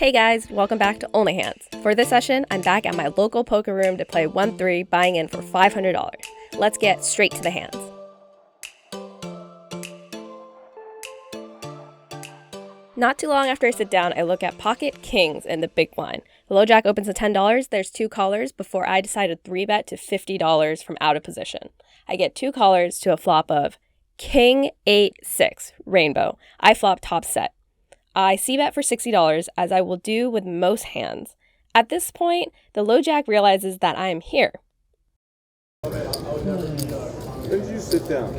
Hey guys, welcome back to Only Hands. For this session, I'm back at my local poker room to play 1-3, buying in for $500. Let's get straight to the hands. Not too long after I sit down, I look at pocket kings in the big blind. The low jack opens at $10, there's two callers before I decide to 3-bet to $50 from out of position. I get two callers to a flop of king 8-6, rainbow. I flop top set. I c-bet for $60, as I will do with most hands. At this point, the low jack realizes that I am here. Where did you sit down?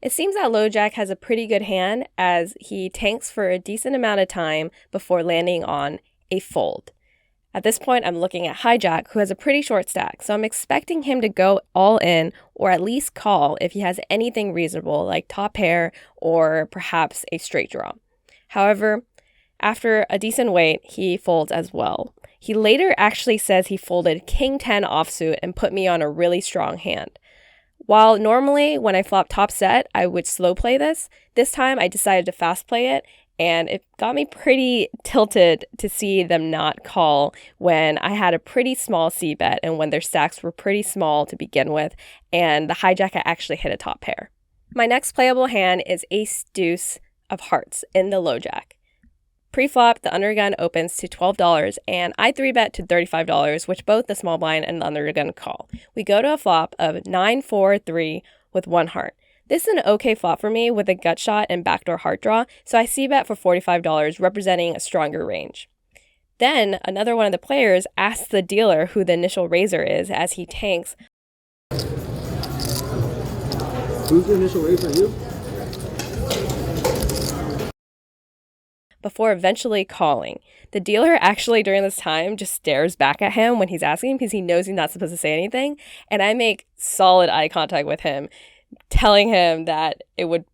It seems that low jack has a pretty good hand, as he tanks for a decent amount of time before landing on a fold. At this point, I'm looking at hijack, who has a pretty short stack, so I'm expecting him to go all in or at least call if he has anything reasonable like top pair or perhaps a straight draw. However, after a decent wait, he folds as well. He later actually says he folded king 10 offsuit and put me on a really strong hand. While normally when I flop top set, I would slow play this time I decided to fast play it, and it got me pretty tilted to see them not call when I had a pretty small c-bet and when their stacks were pretty small to begin with, and the hijack had actually hit a top pair. My next playable hand is ace-deuce of hearts in the low jack. Pre-flop, the undergun opens to $12, and I 3-bet to $35, which both the small blind and the undergun call. We go to a flop of 9-4-3 with one heart. This is an okay flop for me with a gut shot and backdoor heart draw, so I c-bet for $45, representing a stronger range. Then, another one of the players asks the dealer who the initial raiser is as he tanks. Who's the initial raiser, you? Before eventually calling. The dealer actually during this time just stares back at him when he's asking because he knows he's not supposed to say anything, and I make solid eye contact with him, telling him that it would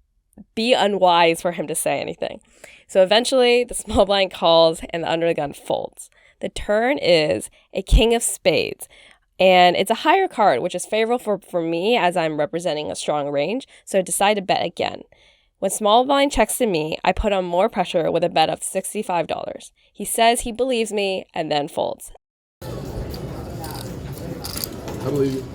be unwise for him to say anything. So eventually, the small blind calls and the undergun folds. The turn is a king of spades, and it's a higher card, which is favorable for me as I'm representing a strong range, so I decide to bet again. When small blind checks to me, I put on more pressure with a bet of $65. He says he believes me and then folds. I believe you.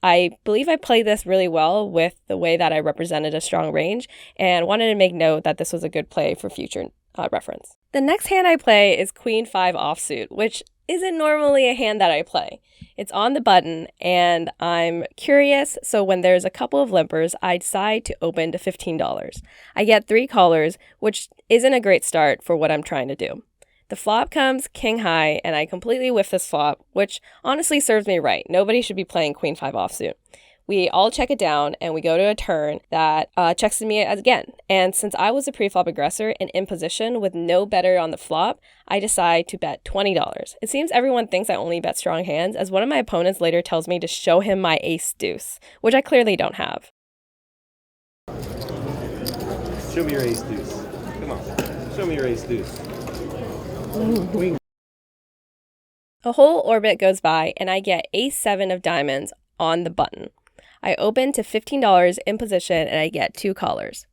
I believe I played this really well with the way that I represented a strong range and wanted to make note that this was a good play for future reference. The next hand I play is Queen 5 offsuit, which isn't normally a hand that I play. It's on the button and I'm curious, so when there's a couple of limpers, I decide to open to $15. I get 3 callers, which isn't a great start for what I'm trying to do. The flop comes king high, and I completely whiff this flop, which honestly serves me right. Nobody should be playing queen 5 offsuit. We all check it down, and we go to a turn that checks to me again. And since I was a pre-flop aggressor and in position with no better on the flop, I decide to bet $20. It seems everyone thinks I only bet strong hands, as one of my opponents later tells me to show him my ace-deuce, which I clearly don't have. Show me your ace-deuce. Come on. Show me your ace-deuce. Queen. A whole orbit goes by, and I get ace-7 of diamonds on the button. I open to $15 in position, and I get 2 callers.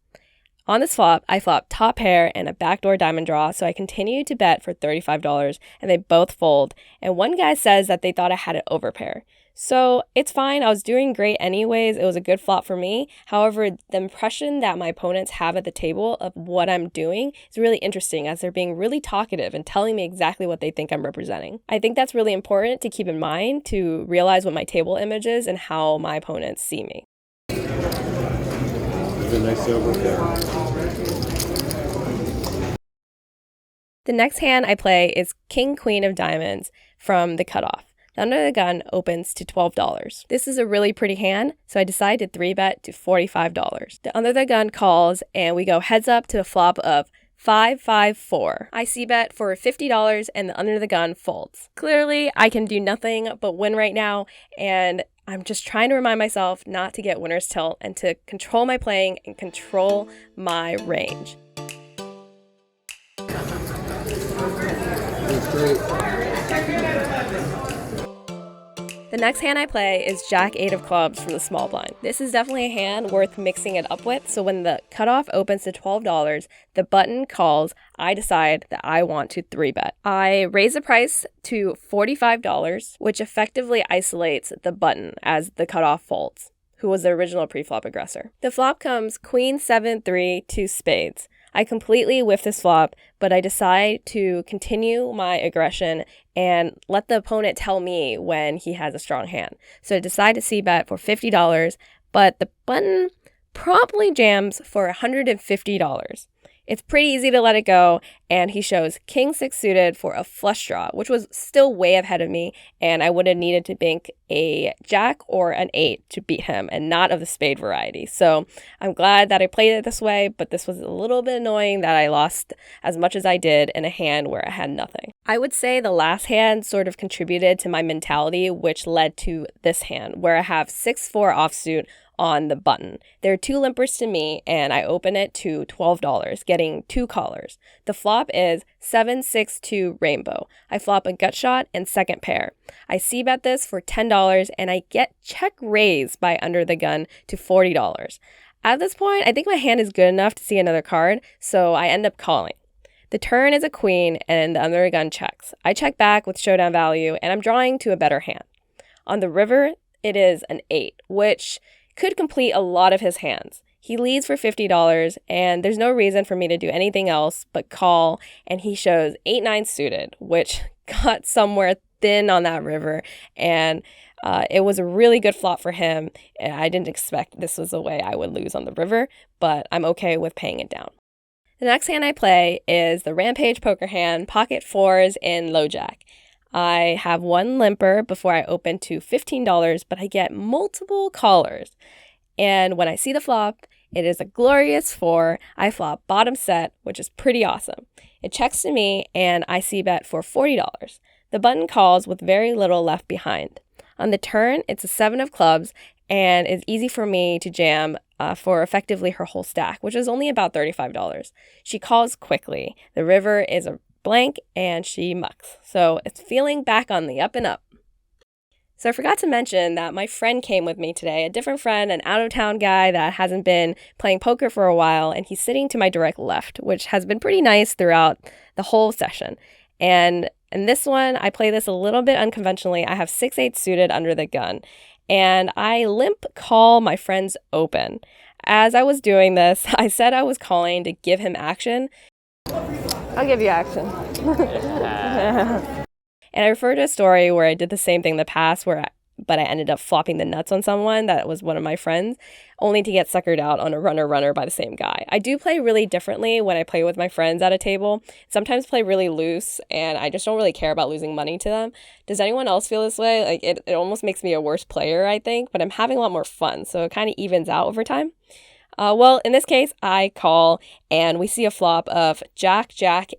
On this flop, I flop top pair and a backdoor diamond draw, so I continue to bet for $35, and they both fold, and one guy says that they thought I had an overpair. So it's fine, I was doing great anyways, it was a good flop for me. However, the impression that my opponents have at the table of what I'm doing is really interesting, as they're being really talkative and telling me exactly what they think I'm representing. I think that's really important to keep in mind to realize what my table image is and how my opponents see me. There's a nice overpair. The next hand I play is King Queen of Diamonds from the cutoff. The under the gun opens to $12. This is a really pretty hand, so I decide to 3-bet to $45. The under the gun calls, and we go heads up to a flop of 5-5-4. I c-bet for $50, and the under the gun folds. Clearly, I can do nothing but win right now, and I'm just trying to remind myself not to get winner's tilt and to control my playing and control my range. That's great. The next hand I play is Jack 8 of clubs from the small blind. This is definitely a hand worth mixing it up with, so when the cutoff opens to $12, the button calls, I decide that I want to 3-bet. I raise the price to $45, which effectively isolates the button as the cutoff folds, who was the original pre-flop aggressor. The flop comes Queen 7-3 2 spades. I completely whiff this flop, but I decide to continue my aggression and let the opponent tell me when he has a strong hand. So I decide to c-bet for $50, but the button promptly jams for $150. It's pretty easy to let it go, and he shows King 6 suited for a flush draw, which was still way ahead of me, and I would have needed to bank a Jack or an 8 to beat him, and not of the spade variety. So I'm glad that I played it this way, but this was a little bit annoying that I lost as much as I did in a hand where I had nothing. I would say the last hand sort of contributed to my mentality, which led to this hand, where I have 6-4 offsuit on the button. There are 2 limpers to me, and I open it to $12, getting 2 callers. The flop is 7-6-2 rainbow. I flop a gut shot and second pair. I c-bet this for $10, and I get check raise by under the gun to $40. At this point, I think my hand is good enough to see another card, so I end up calling. The turn is a queen, and the under the gun checks. I check back with showdown value, and I'm drawing to a better hand. On the river, it is an 8, which could complete a lot of his hands. He leads for $50, and there's no reason for me to do anything else but call, and he shows 8-9 suited, which got somewhere thin on that river, and it was a really good flop for him. I didn't expect this was the way I would lose on the river, but I'm okay with paying it down. The next hand I play is the Rampage poker hand, pocket 4s in low jack. I have 1 limper before I open to $15, but I get multiple callers. And when I see the flop, it is a glorious 4. I flop bottom set, which is pretty awesome. It checks to me, and I c-bet for $40. The button calls with very little left behind. On the turn, it's a 7 of clubs, and it's easy for me to jam for effectively her whole stack, which is only about $35. She calls quickly. The river is a blank, and she mucks. So it's feeling back on the up and up. So I forgot to mention that my friend came with me today, a different friend, an out-of-town guy that hasn't been playing poker for a while, and he's sitting to my direct left, which has been pretty nice throughout the whole session. And in this one, I play this a little bit unconventionally. I have 6-8 suited under the gun, and I limp call my friend's open. As I was doing this, I said I was calling to give him action. I'll give you action. And I refer to a story where I did the same thing in the past, but I ended up flopping the nuts on someone that was one of my friends, only to get suckered out on a runner by the same guy. I do play really differently when I play with my friends at a table. Sometimes play really loose, and I just don't really care about losing money to them. Does anyone else feel this way? Like it almost makes me a worse player, I think, but I'm having a lot more fun, so it kind of evens out over time. Well, in this case, I call, and we see a flop of Jack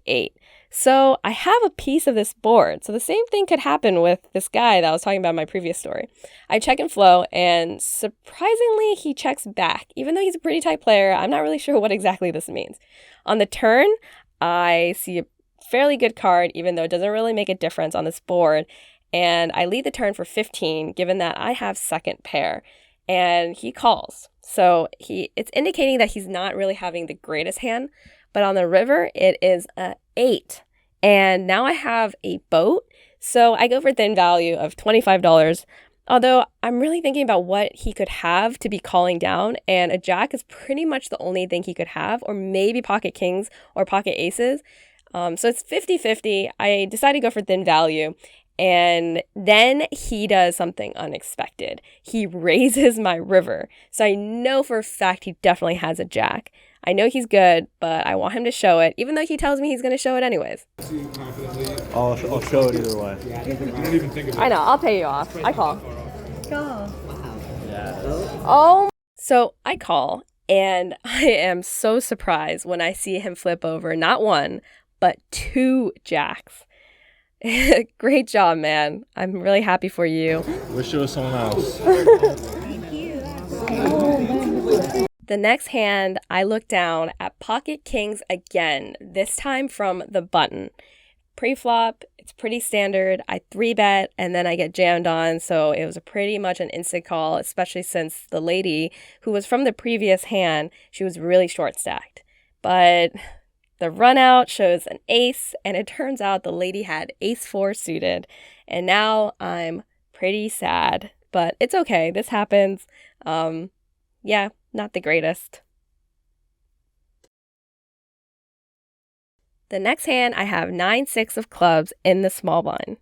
8. So I have a piece of this board. So the same thing could happen with this guy that I was talking about in my previous story. I check and flow, and surprisingly, he checks back. Even though he's a pretty tight player, I'm not really sure what exactly this means. On the turn, I see a fairly good card, even though it doesn't really make a difference on this board. And I lead the turn for 15, given that I have second pair. And he calls. So it's indicating that he's not really having the greatest hand. But on the river, it is a 8. And now I have a boat. So I go for thin value of $25. Although I'm really thinking about what he could have to be calling down. And a jack is pretty much the only thing he could have. Or maybe pocket kings or pocket aces. So it's 50-50. I decide to go for thin value. And then he does something unexpected. He raises my river. So I know for a fact he definitely has a jack. I know he's good, but I want him to show it, even though he tells me he's going to show it anyways. I'll show it either way. I know, I'll pay you off. I call. Go. Yeah. Oh, so I call, and I am so surprised when I see him flip over not 1, but 2 jacks. Great job, man. I'm really happy for you. Wish it was someone else. Thank you. The next hand, I look down at pocket kings again, this time from the button. Pre-flop, It's pretty standard. I 3-bet and then I get jammed on, so it was pretty much an instant call, especially since the lady who was from the previous hand, she was really short stacked. But the run out shows an ace, and it turns out the lady had ace-4 suited, and now I'm pretty sad, but it's okay. This happens. Yeah, not the greatest. The next hand, I have 9-6 of clubs in the small blind.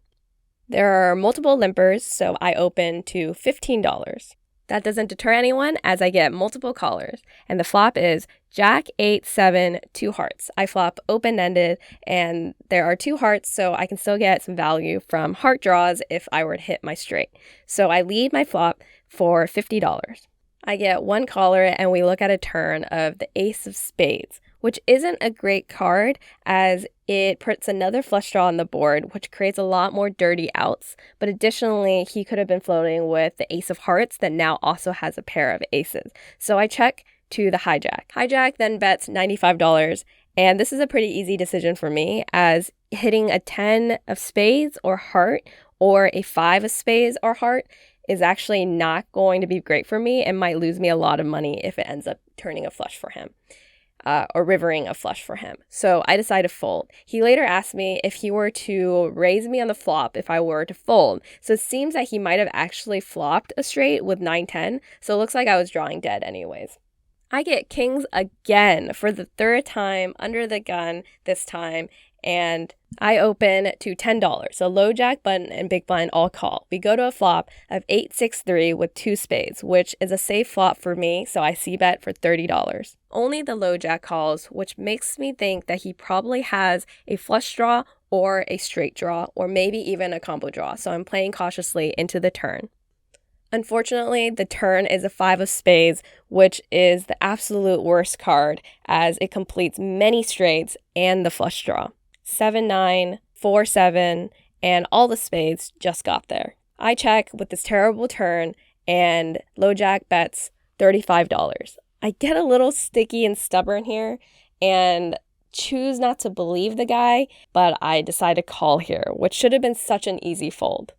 There are multiple limpers, so I open to $15. That doesn't deter anyone as I get multiple callers, and the flop is Jack, 8, 7, 2 hearts. I flop open-ended, and there are 2 hearts, so I can still get some value from heart draws if I were to hit my straight. So I lead my flop for $50. I get 1 caller, and we look at a turn of the ace of spades, which isn't a great card as it puts another flush draw on the board, which creates a lot more dirty outs. But additionally, he could have been floating with the ace of hearts that now also has a pair of aces. So I check to the hijack. Hijack then bets $95, and this is a pretty easy decision for me as hitting a 10 of spades or heart or a 5 of spades or heart is actually not going to be great for me and might lose me a lot of money if it ends up turning a flush for him. Or rivering a flush for him. So I decide to fold. He later asked me if he were to raise me on the flop if I were to fold. So it seems that he might have actually flopped a straight with 9-10. So it looks like I was drawing dead anyways. I get kings again for the 3rd time under the gun this time, and I open to $10. So low jack, button, and big blind all call. We go to a flop of 8-6-3 with 2 spades, which is a safe flop for me, so I c-bet for $30. Only the low jack calls, which makes me think that he probably has a flush draw or a straight draw, or maybe even a combo draw, so I'm playing cautiously into the turn. Unfortunately, the turn is a 5 of spades, which is the absolute worst card as it completes many straights and the flush draw. 7-9, 4-7, and all the spades just got there. I check with this terrible turn, and low jack bets $35. I get a little sticky and stubborn here, and choose not to believe the guy, but I decide to call here, which should have been such an easy fold.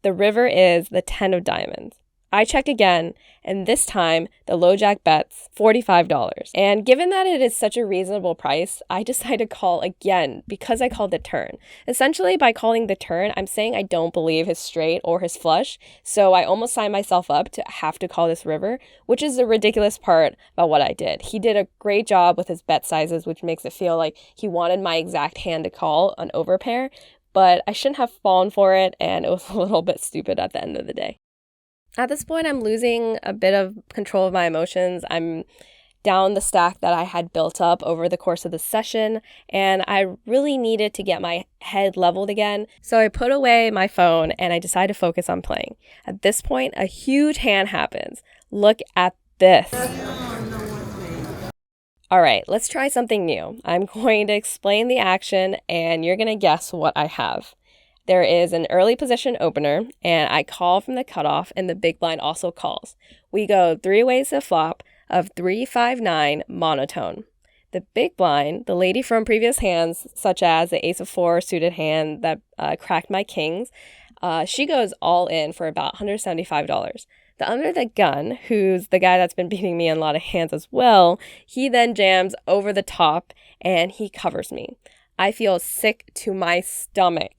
The river is the 10 of diamonds. I check again, and this time the low jack bets $45. And given that it is such a reasonable price, I decide to call again because I called the turn. Essentially, by calling the turn, I'm saying I don't believe his straight or his flush, so I almost signed myself up to have to call this river, which is the ridiculous part about what I did. He did a great job with his bet sizes, which makes it feel like he wanted my exact hand to call an overpair, but I shouldn't have fallen for it, and it was a little bit stupid at the end of the day. At this point, I'm losing a bit of control of my emotions. I'm down the stack that I had built up over the course of the session, and I really needed to get my head leveled again. So I put away my phone and I decided to focus on playing. At this point, a huge hand happens. Look at this. All right, let's try something new. I'm going to explain the action and you're going to guess what I have. There is an early position opener, and I call from the cutoff, and the big blind also calls. We go 3 ways to flop of 3-5-9 monotone. The big blind, the lady from previous hands, such as the ace of 4 suited hand that cracked my kings, she goes all in for about $175. The under the gun, who's the guy that's been beating me in a lot of hands as well, he then jams over the top, and he covers me. I feel sick to my stomach.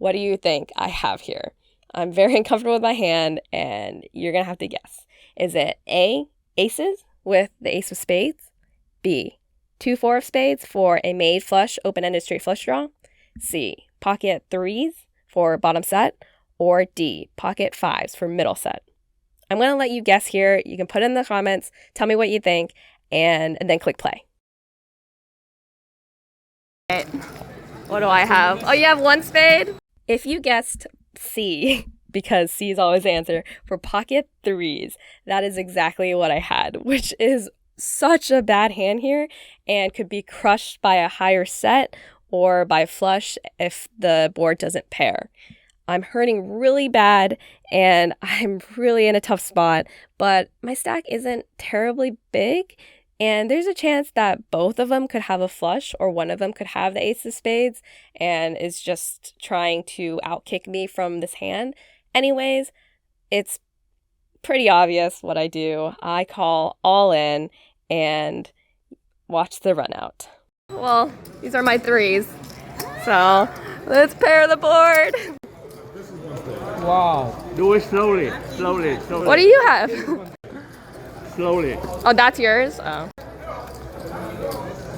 What do you think I have here? I'm very uncomfortable with my hand, and you're going to have to guess. Is it A, aces with the ace of spades? B, 2-4 of spades for a made flush, open-ended straight flush draw? C, pocket 3s for bottom set? Or D, pocket 5s for middle set? I'm going to let you guess here. You can put it in the comments, tell me what you think, and then click play. All right. What do I have? Oh, you have 1 spade? If you guessed C, because C is always the answer, for pocket 3s, that is exactly what I had, which is such a bad hand here and could be crushed by a higher set or by flush if the board doesn't pair. I'm hurting really bad and I'm really in a tough spot, but my stack isn't terribly big. And there's a chance that both of them could have a flush or one of them could have the ace of spades and is just trying to outkick me from this hand. Anyways, it's pretty obvious what I do. I call all in and watch the run out. Well, these are my threes. So let's pair the board. Wow. Do it slowly. Slowly. What do you have? Slowly. Oh, that's yours? Oh.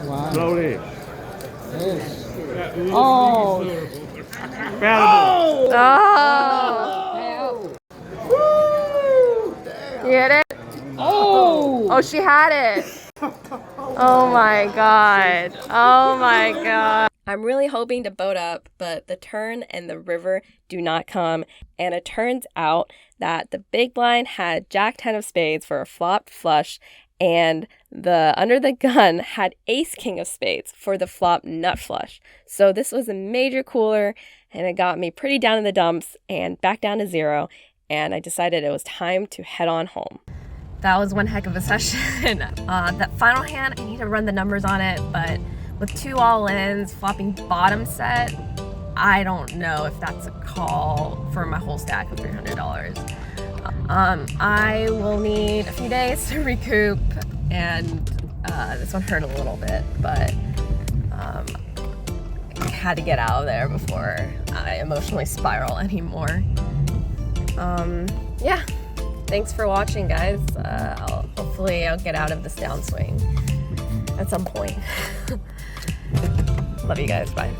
Wow. Slowly. Yes. Oh. Oh. You hit it? Oh, she had it. Oh my god. Oh my god. I'm really hoping to boat up, but the turn and the river do not come. And it turns out that the big blind had Jack 10 of spades for a flopped flush, and the under the gun had ace king of spades for the flop nut flush. So this was a major cooler, and it got me pretty down in the dumps and back down to 0. And I decided it was time to head on home. That was one heck of a session. That final hand, I need to run the numbers on it, but with 2 all-ins, flopping bottom set, I don't know if that's a call for my whole stack of $300. I will need a few days to recoup, and this one hurt a little bit, but I had to get out of there before I emotionally spiral anymore. Yeah. Thanks for watching, guys. Hopefully I'll get out of this downswing at some point. Love you guys. Bye.